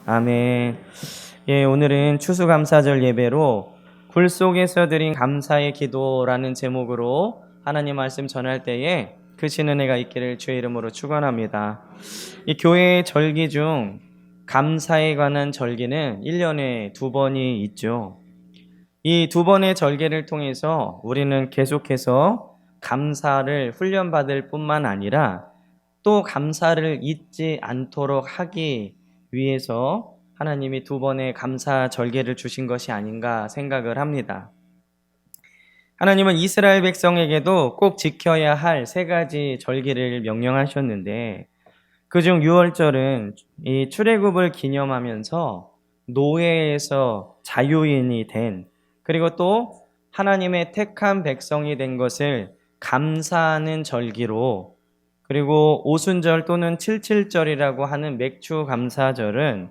아멘. 예, 오늘은 추수감사절 예배로 굴 속에서 드린 감사의 기도라는 제목으로 하나님 말씀 전할 때에 크신 은혜가 있기를 주의 이름으로 축원합니다. 이 교회의 절기 중 감사에 관한 절기는 1년에 2번이 있죠. 이 2번의 절기를 통해서 우리는 계속해서 감사를 훈련받을 뿐만 아니라 또 감사를 잊지 않도록 하기 위해서 하나님이 2번의 감사 절개를 주신 것이 아닌가 생각을 합니다. 하나님은 이스라엘 백성에게도 꼭 지켜야 할 3가지 절기를 명령하셨는데 그중 6월절은 이 출애굽을 기념하면서 노예에서 자유인이 된, 그리고 또 하나님의 택한 백성이 된 것을 감사하는 절기로, 그리고 오순절 또는 칠칠절이라고 하는 맥주 감사절은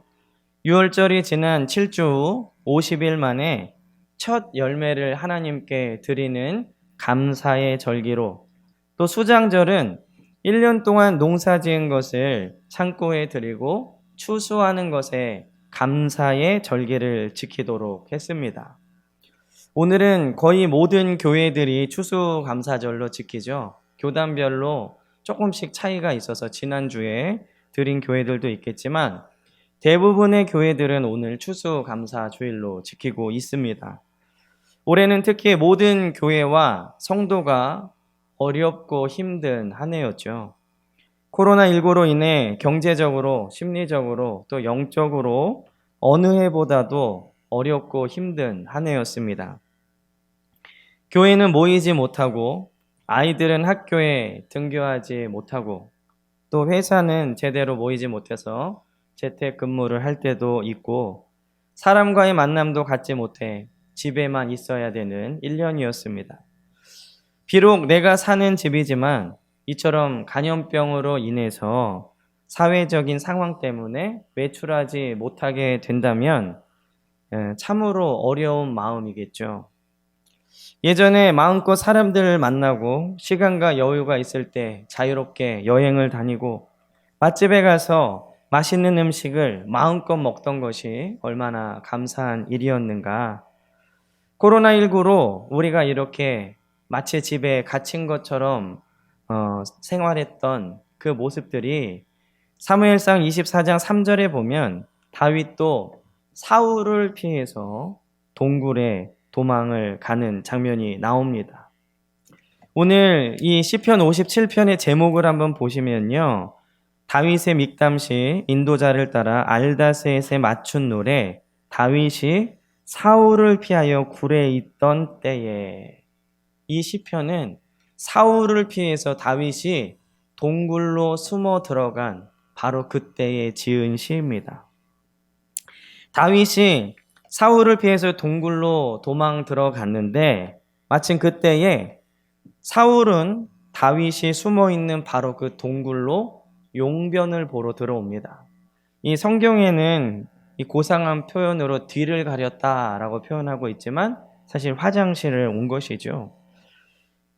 6월절이 지난 7주 후 50일 만에 첫 열매를 하나님께 드리는 감사의 절기로, 또 수장절은 1년 동안 농사 지은 것을 창고에 드리고 추수하는 것에 감사의 절기를 지키도록 했습니다. 오늘은 거의 모든 교회들이 추수감사절로 지키죠. 교단별로 조금씩 차이가 있어서 지난주에 드린 교회들도 있겠지만 대부분의 교회들은 오늘 추수감사주일로 지키고 있습니다. 올해는 특히 모든 교회와 성도가 어렵고 힘든 한 해였죠. 코로나19로 인해 경제적으로, 심리적으로, 또 영적으로 어느 해보다도 어렵고 힘든 한 해였습니다. 교회는 모이지 못하고, 아이들은 학교에 등교하지 못하고, 또 회사는 제대로 모이지 못해서 재택근무를 할 때도 있고, 사람과의 만남도 갖지 못해 집에만 있어야 되는 1년이었습니다. 비록 내가 사는 집이지만 이처럼 간염병으로 인해서 사회적인 상황 때문에 외출하지 못하게 된다면 참으로 어려운 마음이겠죠. 예전에 마음껏 사람들을 만나고 시간과 여유가 있을 때 자유롭게 여행을 다니고 맛집에 가서 맛있는 음식을 마음껏 먹던 것이 얼마나 감사한 일이었는가. 코로나19로 우리가 이렇게 마치 집에 갇힌 것처럼 생활했던 그 모습들이 사무엘상 24장 3절에 보면 다윗도 사울을 피해서 동굴에 도망을 가는 장면이 나옵니다. 오늘 이 시편 57편의 제목을 한번 보시면요, 다윗의 믹담시 인도자를 따라 알다셋에 맞춘 노래, 다윗이 사울을 피하여 굴에 있던 때에, 이 시편은 사울을 피해서 다윗이 동굴로 숨어 들어간 바로 그때에 지은 시입니다. 다윗이 사울을 피해서 동굴로 도망 들어갔는데 마침 그때에 사울은 다윗이 숨어 있는 바로 그 동굴로 용변을 보러 들어옵니다. 이 성경에는 이 고상한 표현으로 뒤를 가렸다라고 표현하고 있지만 사실 화장실을 온 것이죠.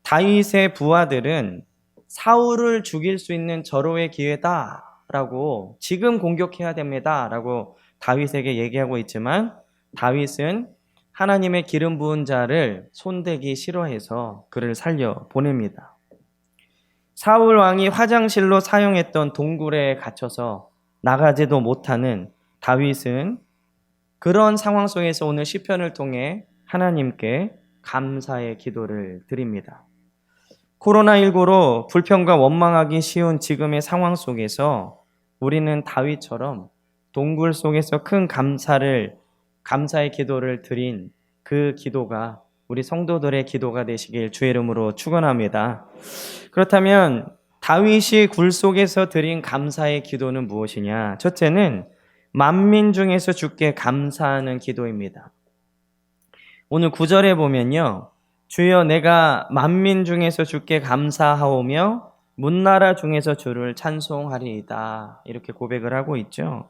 다윗의 부하들은 사울을 죽일 수 있는 절호의 기회다라고, 지금 공격해야 됩니다라고 다윗에게 얘기하고 있지만 다윗은 하나님의 기름 부은 자를 손대기 싫어해서 그를 살려 보냅니다. 사울 왕이 화장실로 사용했던 동굴에 갇혀서 나가지도 못하는 다윗은 그런 상황 속에서 오늘 시편을 통해 하나님께 감사의 기도를 드립니다. 코로나19로 불평과 원망하기 쉬운 지금의 상황 속에서 우리는 다윗처럼 동굴 속에서 큰 감사의 기도를 드린 그 기도가 우리 성도들의 기도가 되시길 주의 이름으로 축원합니다. 그렇다면 다윗이 굴 속에서 드린 감사의 기도는 무엇이냐? 첫째는 만민 중에서 주께 감사하는 기도입니다. 오늘 9절에 보면요, 주여 내가 만민 중에서 주께 감사하오며 문나라 중에서 주를 찬송하리이다, 이렇게 고백을 하고 있죠.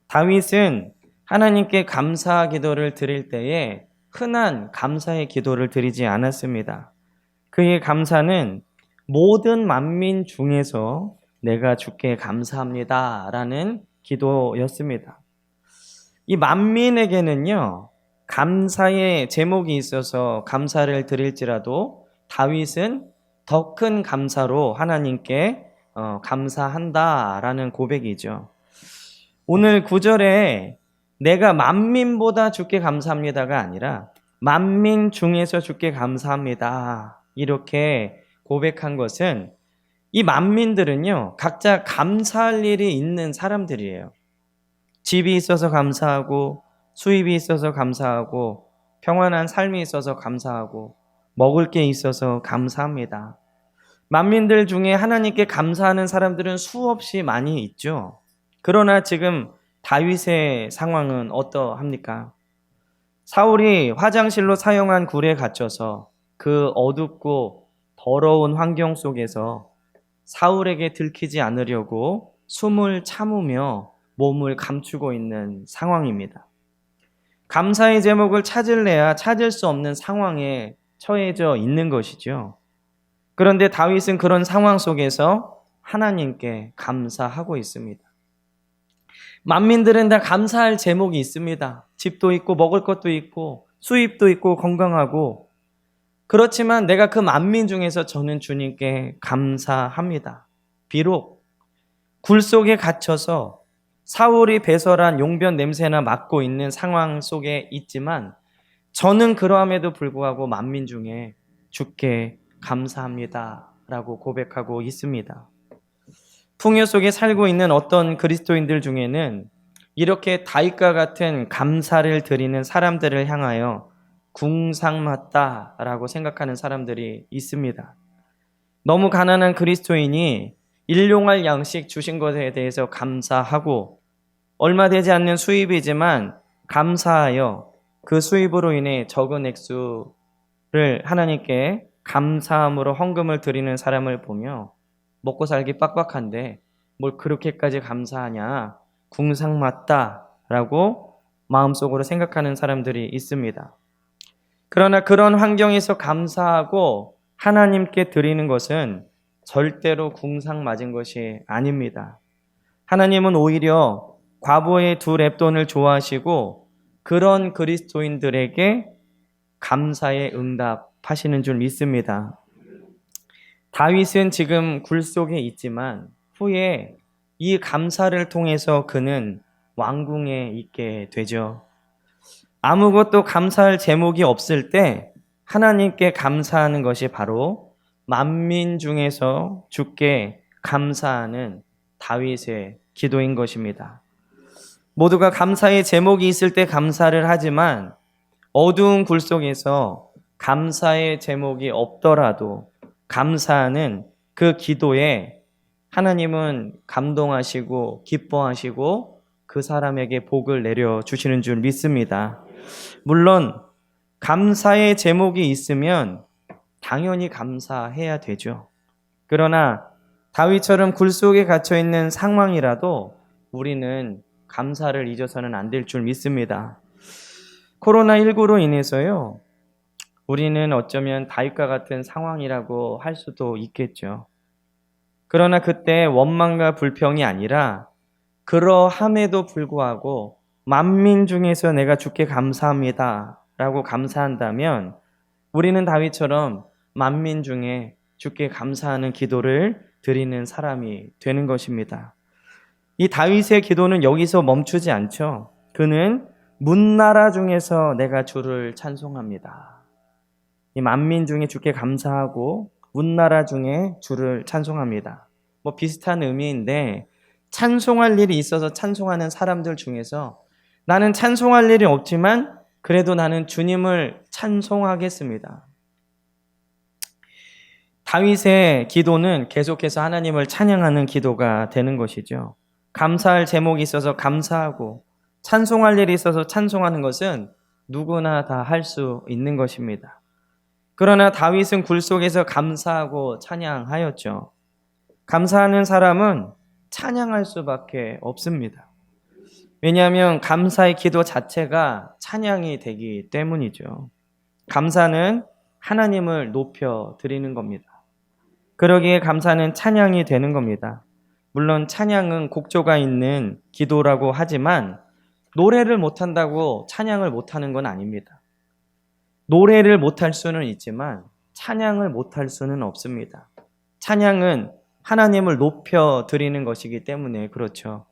다윗은 하나님께 감사 기도를 드릴 때에 흔한 감사의 기도를 드리지 않았습니다. 그의 감사는 모든 만민 중에서 내가 주께 감사합니다 라는 기도였습니다. 이 만민에게는요, 감사의 제목이 있어서 감사를 드릴지라도 다윗은 더 큰 감사로 하나님께 감사한다라는 고백이죠. 오늘 9절에 내가 만민보다 주께 감사합니다가 아니라 만민 중에서 주께 감사합니다, 이렇게 고백한 것은 이 만민들은요, 각자 감사할 일이 있는 사람들이에요. 집이 있어서 감사하고, 수입이 있어서 감사하고, 평안한 삶이 있어서 감사하고, 먹을 게 있어서 감사합니다. 만민들 중에 하나님께 감사하는 사람들은 수없이 많이 있죠. 그러나 지금 다윗의 상황은 어떠합니까? 사울이 화장실로 사용한 굴에 갇혀서 그 어둡고 더러운 환경 속에서 사울에게 들키지 않으려고 숨을 참으며 몸을 감추고 있는 상황입니다. 감사의 제목을 찾을래야 찾을 수 없는 상황에 처해져 있는 것이죠. 그런데 다윗은 그런 상황 속에서 하나님께 감사하고 있습니다. 만민들은 다 감사할 제목이 있습니다. 집도 있고 먹을 것도 있고 수입도 있고 건강하고, 그렇지만 내가 그 만민 중에서 저는 주님께 감사합니다. 비록 굴 속에 갇혀서 사울이 배설한 용변 냄새나 맡고 있는 상황 속에 있지만 저는 그러함에도 불구하고 만민 중에 주께 감사합니다 라고 고백하고 있습니다. 풍요 속에 살고 있는 어떤 그리스도인들 중에는 이렇게 다윗과 같은 감사를 드리는 사람들을 향하여 궁상맞다라고 생각하는 사람들이 있습니다. 너무 가난한 그리스도인이 일용할 양식 주신 것에 대해서 감사하고, 얼마 되지 않는 수입이지만 감사하여 그 수입으로 인해 적은 액수를 하나님께 감사함으로 헌금을 드리는 사람을 보며 먹고 살기 빡빡한데 뭘 그렇게까지 감사하냐, 궁상맞다라고 마음속으로 생각하는 사람들이 있습니다. 그러나 그런 환경에서 감사하고 하나님께 드리는 것은 절대로 궁상맞은 것이 아닙니다. 하나님은 오히려 과부의 두 렙돈을 좋아하시고 그런 그리스도인들에게 감사에 응답하시는 줄 믿습니다. 다윗은 지금 굴 속에 있지만 후에 이 감사를 통해서 그는 왕궁에 있게 되죠. 아무것도 감사할 제목이 없을 때 하나님께 감사하는 것이 바로 만민 중에서 주께 감사하는 다윗의 기도인 것입니다. 모두가 감사의 제목이 있을 때 감사를 하지만 어두운 굴 속에서 감사의 제목이 없더라도 감사하는 그 기도에 하나님은 감동하시고 기뻐하시고 그 사람에게 복을 내려주시는 줄 믿습니다. 물론 감사의 제목이 있으면 당연히 감사해야 되죠. 그러나 다윗처럼 굴 속에 갇혀있는 상황이라도 우리는 감사를 잊어서는 안 될 줄 믿습니다. 코로나19로 인해서요, 우리는 어쩌면 다윗과 같은 상황이라고 할 수도 있겠죠. 그러나 그때 원망과 불평이 아니라 그러함에도 불구하고 만민 중에서 내가 주께 감사합니다 라고 감사한다면 우리는 다윗처럼 만민 중에 주께 감사하는 기도를 드리는 사람이 되는 것입니다. 이 다윗의 기도는 여기서 멈추지 않죠. 그는 문나라 중에서 내가 주를 찬송합니다. 이 만민 중에 주께 감사하고 문나라 중에 주를 찬송합니다. 뭐 비슷한 의미인데, 찬송할 일이 있어서 찬송하는 사람들 중에서 나는 찬송할 일이 없지만 그래도 나는 주님을 찬송하겠습니다. 다윗의 기도는 계속해서 하나님을 찬양하는 기도가 되는 것이죠. 감사할 제목이 있어서 감사하고 찬송할 일이 있어서 찬송하는 것은 누구나 다 할 수 있는 것입니다. 그러나 다윗은 굴 속에서 감사하고 찬양하였죠. 감사하는 사람은 찬양할 수밖에 없습니다. 왜냐하면 감사의 기도 자체가 찬양이 되기 때문이죠. 감사는 하나님을 높여 드리는 겁니다. 그러기에 감사는 찬양이 되는 겁니다. 물론 찬양은 곡조가 있는 기도라고 하지만 노래를 못한다고 찬양을 못하는 건 아닙니다. 노래를 못할 수는 있지만 찬양을 못할 수는 없습니다. 찬양은 하나님을 높여 드리는 것이기 때문에 그렇죠.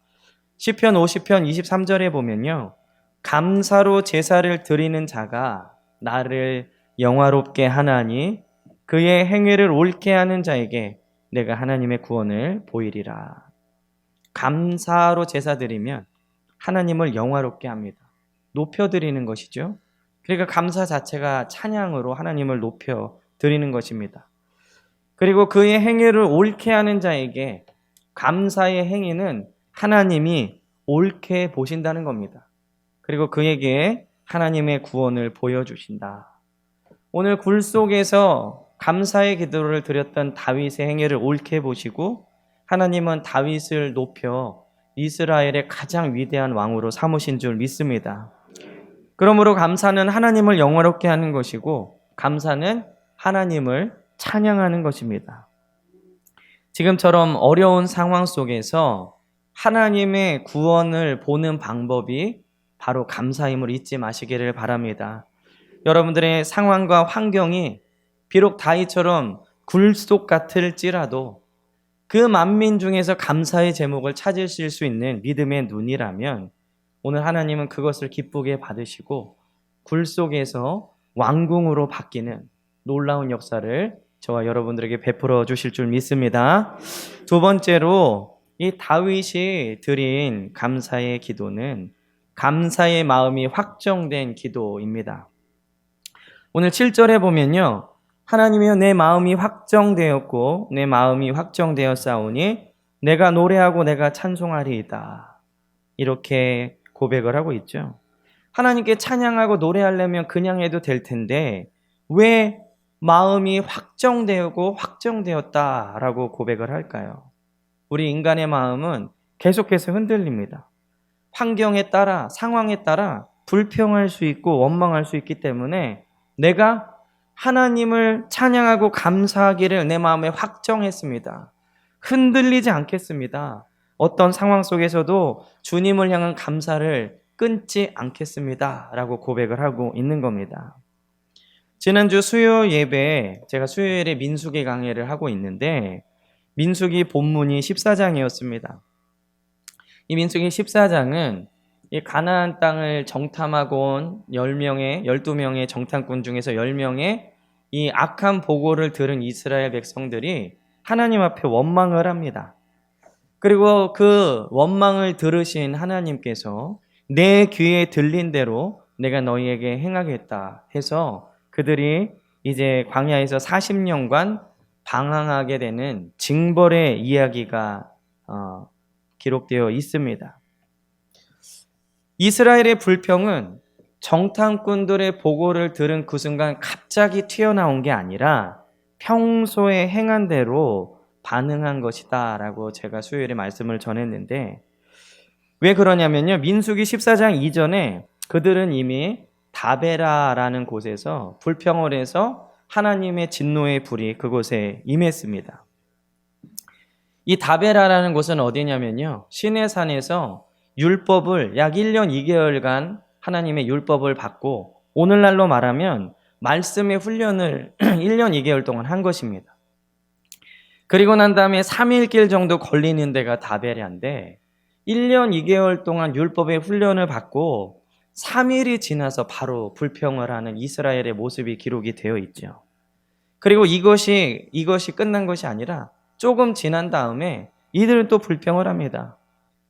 시편 50편 23절에 보면요. 감사로 제사를 드리는 자가 나를 영화롭게 하나니 그의 행위를 옳게 하는 자에게 내가 하나님의 구원을 보이리라. 감사로 제사 드리면 하나님을 영화롭게 합니다. 높여드리는 것이죠. 그러니까 감사 자체가 찬양으로 하나님을 높여 드리는 것입니다. 그리고 그의 행위를 옳게 하는 자에게 감사의 행위는 하나님이 옳게 보신다는 겁니다. 그리고 그에게 하나님의 구원을 보여주신다. 오늘 굴 속에서 감사의 기도를 드렸던 다윗의 행위를 옳게 보시고 하나님은 다윗을 높여 이스라엘의 가장 위대한 왕으로 삼으신 줄 믿습니다. 그러므로 감사는 하나님을 영화롭게 하는 것이고 감사는 하나님을 찬양하는 것입니다. 지금처럼 어려운 상황 속에서 하나님의 구원을 보는 방법이 바로 감사임을 잊지 마시기를 바랍니다. 여러분들의 상황과 환경이 비록 다윗처럼 굴속 같을지라도 그 만민 중에서 감사의 제목을 찾으실 수 있는 믿음의 눈이라면 오늘 하나님은 그것을 기쁘게 받으시고 굴속에서 왕궁으로 바뀌는 놀라운 역사를 저와 여러분들에게 베풀어 주실 줄 믿습니다. 두 번째로 이 다윗이 드린 감사의 기도는 감사의 마음이 확정된 기도입니다. 오늘 7절에 보면요. 하나님이여 내 마음이 확정되었고 내 마음이 확정되었사오니 내가 노래하고 내가 찬송하리이다. 이렇게 고백을 하고 있죠. 하나님께 찬양하고 노래하려면 그냥 해도 될 텐데 왜 마음이 확정되고 확정되었다라고 고백을 할까요? 우리 인간의 마음은 계속해서 흔들립니다. 환경에 따라 상황에 따라 불평할 수 있고 원망할 수 있기 때문에 내가 하나님을 찬양하고 감사하기를 내 마음에 확정했습니다. 흔들리지 않겠습니다. 어떤 상황 속에서도 주님을 향한 감사를 끊지 않겠습니다. 라고 고백을 하고 있는 겁니다. 지난주 수요 예배에 제가 수요일에 민수기 강해를 하고 있는데 민수기 본문이 14장이었습니다. 이 민수기 14장은 이 가나안 땅을 정탐하고 온 12명의 정탐꾼 중에서 10명의 이 악한 보고를 들은 이스라엘 백성들이 하나님 앞에 원망을 합니다. 그리고 그 원망을 들으신 하나님께서 내 귀에 들린 대로 내가 너희에게 행하겠다 해서 그들이 이제 광야에서 40년간 방황하게 되는 징벌의 이야기가 기록되어 있습니다. 이스라엘의 불평은 정탐꾼들의 보고를 들은 그 순간 갑자기 튀어나온 게 아니라 평소에 행한 대로 반응한 것이다 라고 제가 수요일에 말씀을 전했는데 왜 그러냐면요. 민수기 14장 이전에 그들은 이미 다베라라는 곳에서 불평을 해서 하나님의 진노의 불이 그곳에 임했습니다. 이 다베라라는 곳은 어디냐면요. 시내산에서 율법을 약 1년 2개월간 하나님의 율법을 받고 오늘날로 말하면 말씀의 훈련을 1년 2개월 동안 한 것입니다. 그리고 난 다음에 3일길 정도 걸리는 데가 다베라인데 1년 2개월 동안 율법의 훈련을 받고 3일이 지나서 바로 불평을 하는 이스라엘의 모습이 기록이 되어 있죠. 그리고 이것이 끝난 것이 아니라 조금 지난 다음에 이들은 또 불평을 합니다.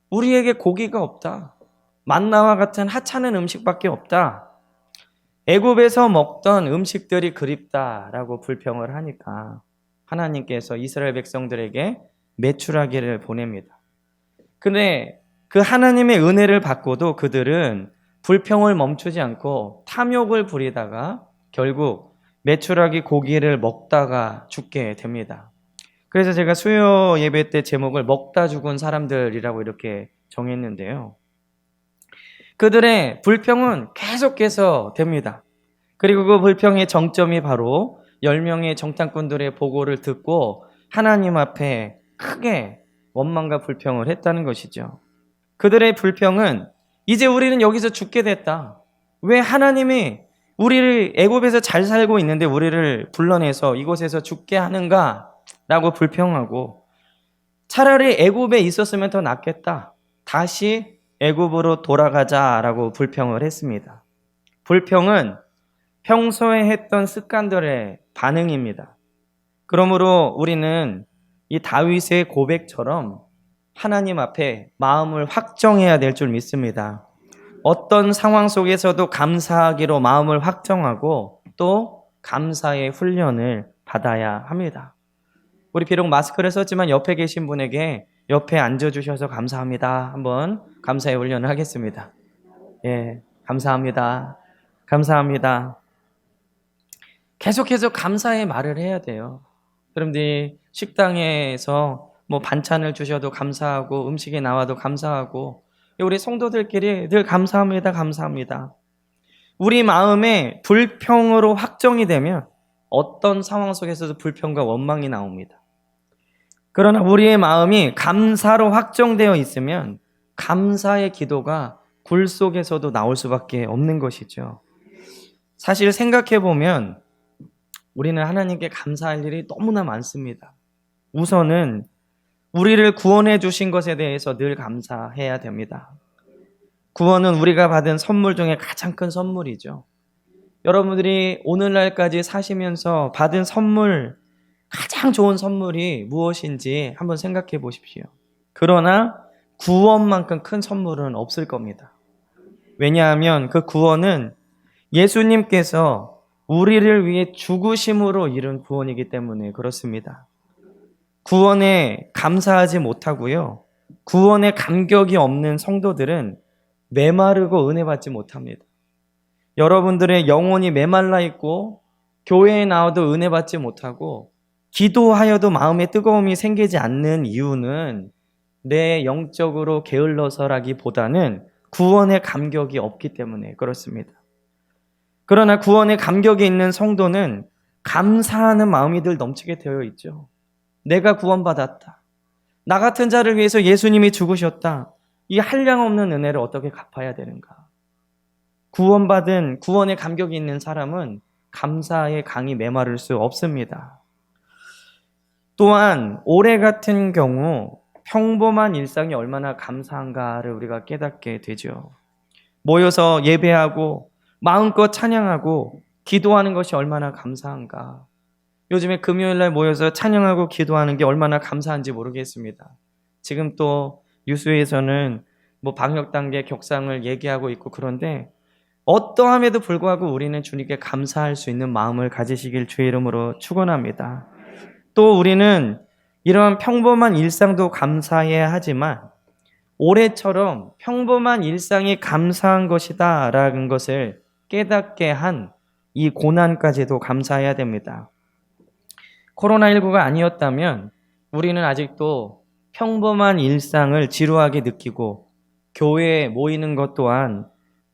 우리에게 고기가 없다. 만나와 같은 하찮은 음식밖에 없다. 애굽에서 먹던 음식들이 그립다라고 불평을 하니까 하나님께서 이스라엘 백성들에게 메추라기를 보냅니다. 근데 그 하나님의 은혜를 받고도 그들은 불평을 멈추지 않고 탐욕을 부리다가 결국 메추라기 고기를 먹다가 죽게 됩니다. 그래서 제가 수요 예배 때 제목을 먹다 죽은 사람들이라고 이렇게 정했는데요. 그들의 불평은 계속해서 됩니다. 그리고 그 불평의 정점이 바로 10명의 정탐꾼들의 보고를 듣고 하나님 앞에 크게 원망과 불평을 했다는 것이죠. 그들의 불평은 이제 우리는 여기서 죽게 됐다. 왜 하나님이 우리를 애굽에서 잘 살고 있는데 우리를 불러내서 이곳에서 죽게 하는가? 라고 불평하고 차라리 애굽에 있었으면 더 낫겠다. 다시 애굽으로 돌아가자라고 불평을 했습니다. 불평은 평소에 했던 습관들의 반응입니다. 그러므로 우리는 이 다윗의 고백처럼 하나님 앞에 마음을 확정해야 될 줄 믿습니다. 어떤 상황 속에서도 감사하기로 마음을 확정하고 또 감사의 훈련을 받아야 합니다. 우리 비록 마스크를 썼지만 옆에 계신 분에게 옆에 앉아주셔서 감사합니다. 한번 감사의 훈련을 하겠습니다. 예, 감사합니다. 감사합니다. 계속해서 감사의 말을 해야 돼요. 여러분들이 식당에서 뭐 반찬을 주셔도 감사하고 음식이 나와도 감사하고 우리 성도들끼리 늘 감사합니다. 감사합니다. 우리 마음에 불평으로 확정이 되면 어떤 상황 속에서도 불평과 원망이 나옵니다. 그러나 우리의 마음이 감사로 확정되어 있으면 감사의 기도가 굴 속에서도 나올 수밖에 없는 것이죠. 사실 생각해보면 우리는 하나님께 감사할 일이 너무나 많습니다. 우선은 우리를 구원해 주신 것에 대해서 늘 감사해야 됩니다. 구원은 우리가 받은 선물 중에 가장 큰 선물이죠. 여러분들이 오늘날까지 사시면서 받은 선물, 가장 좋은 선물이 무엇인지 한번 생각해 보십시오. 그러나 구원만큼 큰 선물은 없을 겁니다. 왜냐하면 그 구원은 예수님께서 우리를 위해 죽으심으로 이룬 구원이기 때문에 그렇습니다. 구원에 감사하지 못하고요. 구원에 감격이 없는 성도들은 메마르고 은혜 받지 못합니다. 여러분들의 영혼이 메말라 있고 교회에 나와도 은혜 받지 못하고 기도하여도 마음에 뜨거움이 생기지 않는 이유는 내 영적으로 게을러서라기보다는 구원에 감격이 없기 때문에 그렇습니다. 그러나 구원에 감격이 있는 성도는 감사하는 마음이 늘 넘치게 되어 있죠. 내가 구원받았다. 나 같은 자를 위해서 예수님이 죽으셨다. 이 한량없는 은혜를 어떻게 갚아야 되는가? 구원받은 구원에 감격이 있는 사람은 감사의 강이 메마를 수 없습니다. 또한 올해 같은 경우 평범한 일상이 얼마나 감사한가를 우리가 깨닫게 되죠. 모여서 예배하고 마음껏 찬양하고 기도하는 것이 얼마나 감사한가. 요즘에 금요일날 모여서 찬양하고 기도하는 게 얼마나 감사한지 모르겠습니다. 지금 또 뉴스에서는 뭐 방역 단계 격상을 얘기하고 있고 그런데 어떠함에도 불구하고 우리는 주님께 감사할 수 있는 마음을 가지시길 주의 이름으로 축원합니다. 또 우리는 이런 평범한 일상도 감사해야 하지만 올해처럼 평범한 일상이 감사한 것이다 라는 것을 깨닫게 한 이 고난까지도 감사해야 됩니다. 코로나19가 아니었다면 우리는 아직도 평범한 일상을 지루하게 느끼고 교회에 모이는 것 또한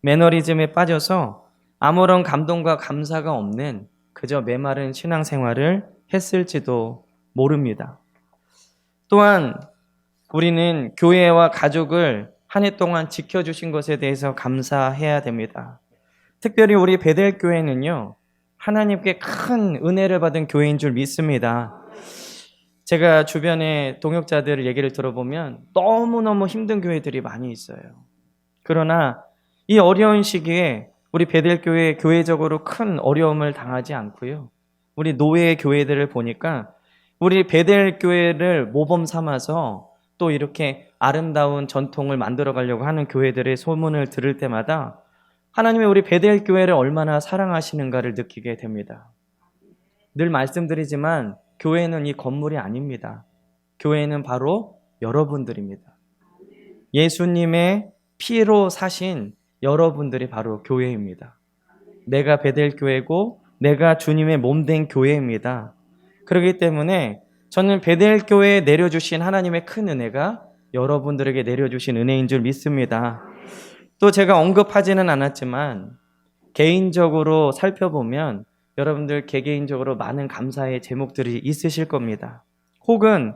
매너리즘에 빠져서 아무런 감동과 감사가 없는 그저 메마른 신앙생활을 했을지도 모릅니다. 또한 우리는 교회와 가족을 한 해 동안 지켜주신 것에 대해서 감사해야 됩니다. 특별히 우리 베델교회는요, 하나님께 큰 은혜를 받은 교회인 줄 믿습니다. 제가 주변에 동역자들 얘기를 들어보면 너무너무 힘든 교회들이 많이 있어요. 그러나 이 어려운 시기에 우리 베델교회 교회적으로 큰 어려움을 당하지 않고요. 우리 노예 교회들을 보니까 우리 베델교회를 모범 삼아서 또 이렇게 아름다운 전통을 만들어 가려고 하는 교회들의 소문을 들을 때마다 하나님이 우리 베델교회를 얼마나 사랑하시는가를 느끼게 됩니다. 늘 말씀드리지만 교회는 이 건물이 아닙니다. 교회는 바로 여러분들입니다. 예수님의 피로 사신 여러분들이 바로 교회입니다. 내가 베델교회고 내가 주님의 몸된 교회입니다. 그렇기 때문에 저는 베델교회에 내려주신 하나님의 큰 은혜가 여러분들에게 내려주신 은혜인 줄 믿습니다. 또 제가 언급하지는 않았지만 개인적으로 살펴보면 여러분들 개개인적으로 많은 감사의 제목들이 있으실 겁니다. 혹은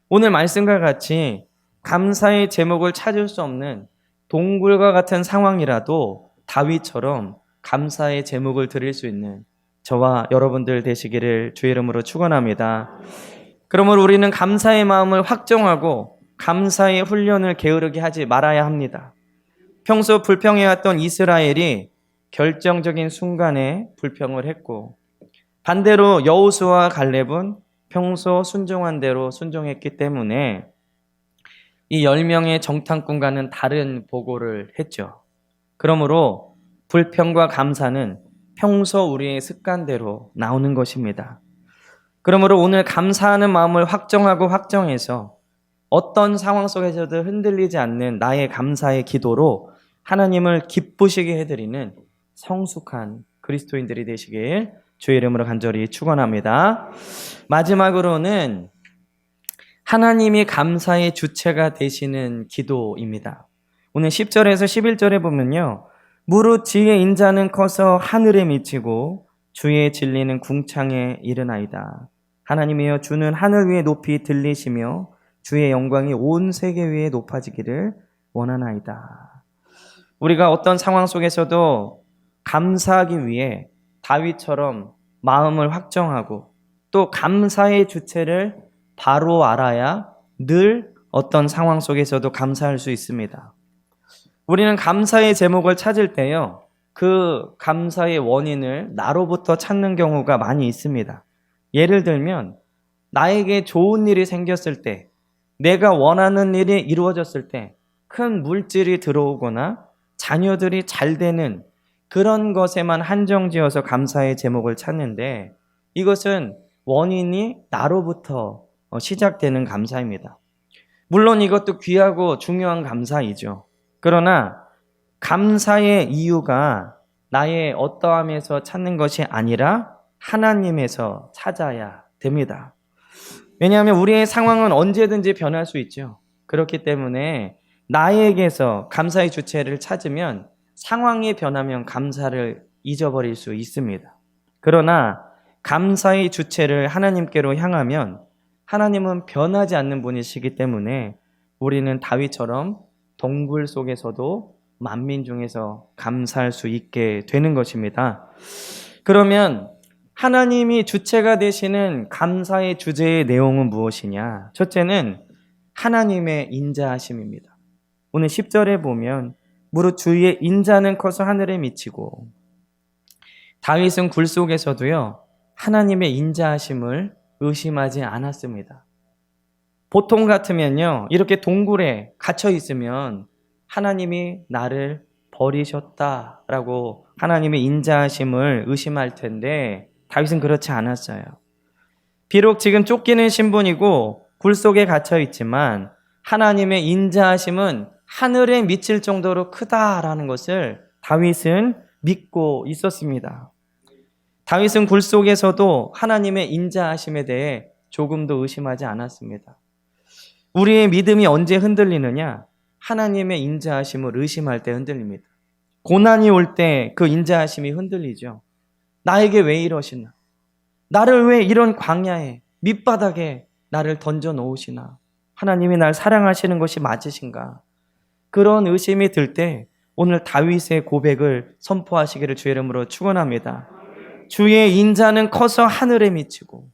오늘 말씀과 같이 감사의 제목을 찾을 수 없는 동굴과 같은 상황이라도 다윗처럼 감사의 제목을 드릴 수 있는 저와 여러분들 되시기를 주의 이름으로 축원합니다. 그러므로 우리는 감사의 마음을 확정하고 감사의 훈련을 게으르게 하지 말아야 합니다. 평소 불평해왔던 이스라엘이 결정적인 순간에 불평을 했고, 반대로 여호수아와 갈렙은 평소 순종한 대로 순종했기 때문에 이 10명의 정탐꾼과는 다른 보고를 했죠. 그러므로 불평과 감사는 평소 우리의 습관대로 나오는 것입니다. 그러므로 오늘 감사하는 마음을 확정하고 확정해서 어떤 상황 속에서도 흔들리지 않는 나의 감사의 기도로 하나님을 기쁘시게 해드리는 성숙한 그리스도인들이 되시길 주의 이름으로 간절히 축원합니다. 마지막으로는 하나님이 감사의 주체가 되시는 기도입니다. 오늘 10절에서 11절에 보면요, 무릇 지의 인자는 커서 하늘에 미치고 주의 진리는 궁창에 이르나이다. 하나님이여, 주는 하늘 위에 높이 들리시며 주의 영광이 온 세계 위에 높아지기를 원하나이다. 우리가 어떤 상황 속에서도 감사하기 위해 다윗처럼 마음을 확정하고 또 감사의 주체를 바로 알아야 늘 어떤 상황 속에서도 감사할 수 있습니다. 우리는 감사의 제목을 찾을 때요, 그 감사의 원인을 나로부터 찾는 경우가 많이 있습니다. 예를 들면 나에게 좋은 일이 생겼을 때, 내가 원하는 일이 이루어졌을 때, 큰 물질이 들어오거나 자녀들이 잘 되는 그런 것에만 한정지어서 감사의 제목을 찾는데, 이것은 원인이 나로부터 시작되는 감사입니다. 물론 이것도 귀하고 중요한 감사이죠. 그러나 감사의 이유가 나의 어떠함에서 찾는 것이 아니라 하나님에서 찾아야 됩니다. 왜냐하면 우리의 상황은 언제든지 변할 수 있죠. 그렇기 때문에 나에게서 감사의 주체를 찾으면 상황이 변하면 감사를 잊어버릴 수 있습니다. 그러나 감사의 주체를 하나님께로 향하면 하나님은 변하지 않는 분이시기 때문에 우리는 다윗처럼 동굴 속에서도 만민 중에서 감사할 수 있게 되는 것입니다. 그러면 하나님이 주체가 되시는 감사의 주제의 내용은 무엇이냐? 첫째는 하나님의 인자하심입니다. 오늘 10절에 보면 무릇 주의 인자는 커서 하늘에 미치고, 다윗은 굴 속에서도요, 하나님의 인자하심을 의심하지 않았습니다. 보통 같으면요, 이렇게 동굴에 갇혀 있으면 하나님이 나를 버리셨다라고 하나님의 인자하심을 의심할 텐데 다윗은 그렇지 않았어요. 비록 지금 쫓기는 신분이고 굴 속에 갇혀 있지만 하나님의 인자하심은 하늘에 미칠 정도로 크다라는 것을 다윗은 믿고 있었습니다. 다윗은 굴 속에서도 하나님의 인자하심에 대해 조금도 의심하지 않았습니다. 우리의 믿음이 언제 흔들리느냐? 하나님의 인자하심을 의심할 때 흔들립니다. 고난이 올 때 그 인자하심이 흔들리죠. 나에게 왜 이러시나? 나를 왜 이런 광야에 밑바닥에 나를 던져 놓으시나? 하나님이 날 사랑하시는 것이 맞으신가? 그런 의심이 들 때 오늘 다윗의 고백을 선포하시기를 주의 이름으로 축원합니다. 주의 인자는 커서 하늘에 미치고,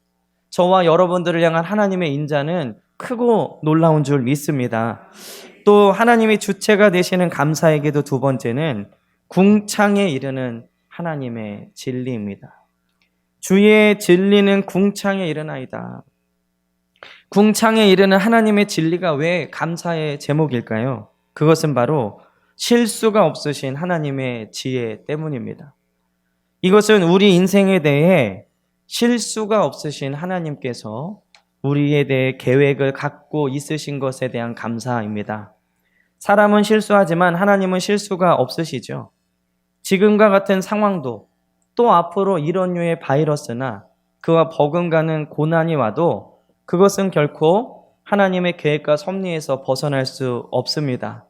저와 여러분들을 향한 하나님의 인자는 크고 놀라운 줄 믿습니다. 또 하나님이 주체가 되시는 감사에게도 두 번째는 궁창에 이르는 하나님의 진리입니다. 주의 진리는 궁창에 이르나이다. 궁창에 이르는 하나님의 진리가 왜 감사의 제목일까요? 그것은 바로 실수가 없으신 하나님의 지혜 때문입니다. 이것은 우리 인생에 대해 실수가 없으신 하나님께서 우리에 대해 계획을 갖고 있으신 것에 대한 감사입니다. 사람은 실수하지만 하나님은 실수가 없으시죠. 지금과 같은 상황도, 또 앞으로 이런 류의 바이러스나 그와 버금가는 고난이 와도 그것은 결코 하나님의 계획과 섭리에서 벗어날 수 없습니다.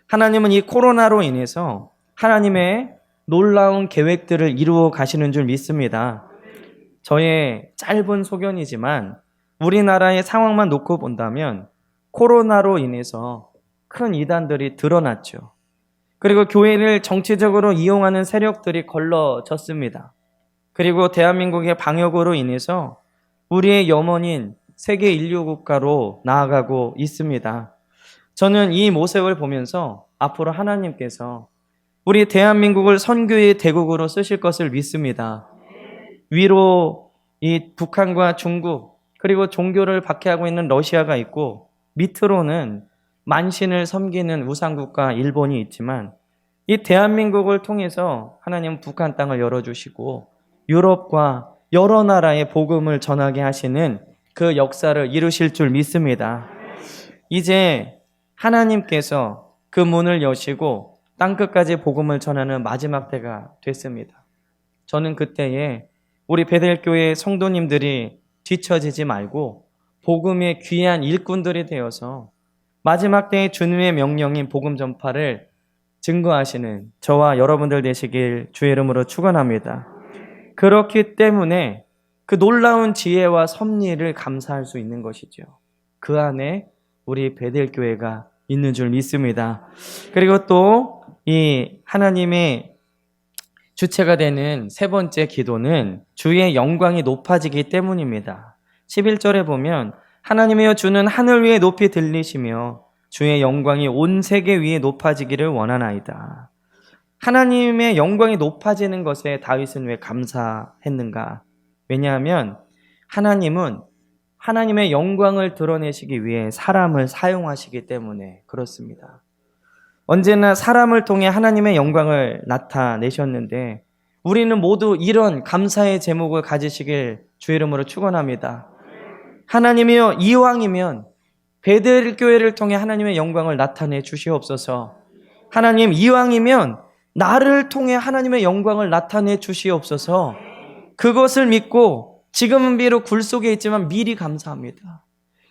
하나님은 이 코로나로 인해서 하나님의 놀라운 계획들을 이루어 가시는 줄 믿습니다. 저의 짧은 소견이지만 우리나라의 상황만 놓고 본다면 코로나로 인해서 큰 이단들이 드러났죠. 그리고 교회를 정치적으로 이용하는 세력들이 걸러졌습니다. 그리고 대한민국의 방역으로 인해서 우리의 염원인 세계 인류 국가로 나아가고 있습니다. 저는 이 모습을 보면서 앞으로 하나님께서 우리 대한민국을 선교의 대국으로 쓰실 것을 믿습니다. 위로 이 북한과 중국, 그리고 종교를 박해하고 있는 러시아가 있고, 밑으로는 만신을 섬기는 우상국가 일본이 있지만, 이 대한민국을 통해서 하나님은 북한 땅을 열어주시고 유럽과 여러 나라에 복음을 전하게 하시는 그 역사를 이루실 줄 믿습니다. 이제 하나님께서 그 문을 여시고 땅끝까지 복음을 전하는 마지막 때가 됐습니다. 저는 그때에 우리 베델교회 성도님들이 뒤처지지 말고 복음의 귀한 일꾼들이 되어서 마지막 때에 주님의 명령인 복음 전파를 증거하시는 저와 여러분들 되시길 주의 이름으로 축원합니다. 그렇기 때문에 그 놀라운 지혜와 섭리를 감사할 수 있는 것이죠. 그 안에 우리 베델교회가 있는 줄 믿습니다. 그리고 또 이 하나님의 주체가 되는 세 번째 기도는 주의 영광이 높아지기 때문입니다. 11절에 보면 하나님이여 주는 하늘 위에 높이 들리시며 주의 영광이 온 세계 위에 높아지기를 원하나이다. 하나님의 영광이 높아지는 것에 다윗은 왜 감사했는가? 왜냐하면 하나님은 하나님의 영광을 드러내시기 위해 사람을 사용하시기 때문에 그렇습니다. 언제나 사람을 통해 하나님의 영광을 나타내셨는데 우리는 모두 이런 감사의 제목을 가지시길 주의 이름으로 축원합니다. 하나님이여 이왕이면 베델교회를 통해 하나님의 영광을 나타내 주시옵소서. 하나님 이왕이면 나를 통해 하나님의 영광을 나타내 주시옵소서. 그것을 믿고 지금은 비록 굴 속에 있지만 미리 감사합니다.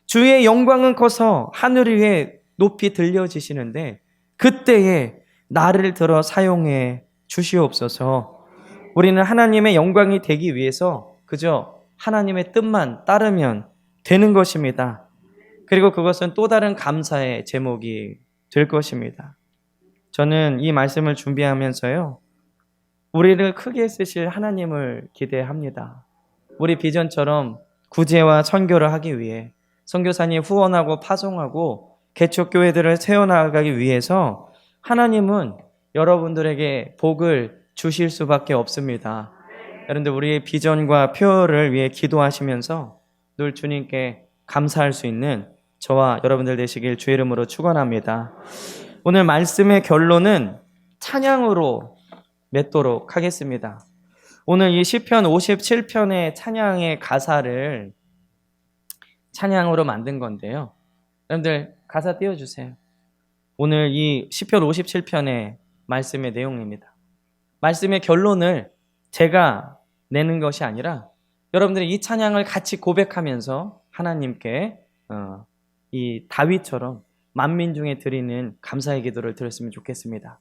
주의 영광은 커서 하늘 위에 높이 들려지시는데 그때에 나를 들어 사용해 주시옵소서. 우리는 하나님의 영광이 되기 위해서 그저 하나님의 뜻만 따르면 되는 것입니다. 그리고 그것은 또 다른 감사의 제목이 될 것입니다. 저는 이 말씀을 준비하면서요, 우리를 크게 쓰실 하나님을 기대합니다. 우리 비전처럼 구제와 선교를 하기 위해 선교사님 후원하고 파송하고 개척교회들을 세워나가기 위해서 하나님은 여러분들에게 복을 주실 수밖에 없습니다. 여러분들 우리의 비전과 표를 위해 기도하시면서 늘 주님께 감사할 수 있는 저와 여러분들 되시길 주의 이름으로 축원합니다. 오늘 말씀의 결론은 찬양으로 맺도록 하겠습니다. 오늘 이 시편 57편의 찬양의 가사를 찬양으로 만든 건데요. 여러분들 가사 띄워주세요. 오늘 이 시편 57편의 말씀의 내용입니다. 말씀의 결론을 제가 내는 것이 아니라 여러분들이 이 찬양을 같이 고백하면서 하나님께 이 다윗처럼 만민 중에 드리는 감사의 기도를 드렸으면 좋겠습니다.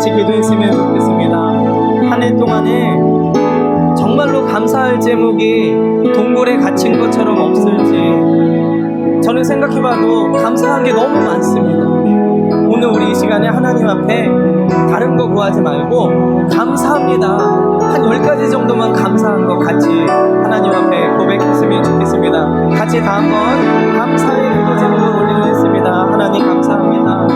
같이 기도했으면 좋겠습니다. 한 해 동안에 정말로 감사할 제목이 동굴에 갇힌 것처럼 없을지 저는 생각해봐도 감사한 게 너무 많습니다. 오늘 우리 이 시간에 하나님 앞에 다른 거 구하지 말고 감사합니다. 한 10가지 정도만 감사한 거 같이 하나님 앞에 고백했으면 좋겠습니다. 같이 다 한번 감사의 기도 제목을 올리겠습니다. 하나님 감사합니다.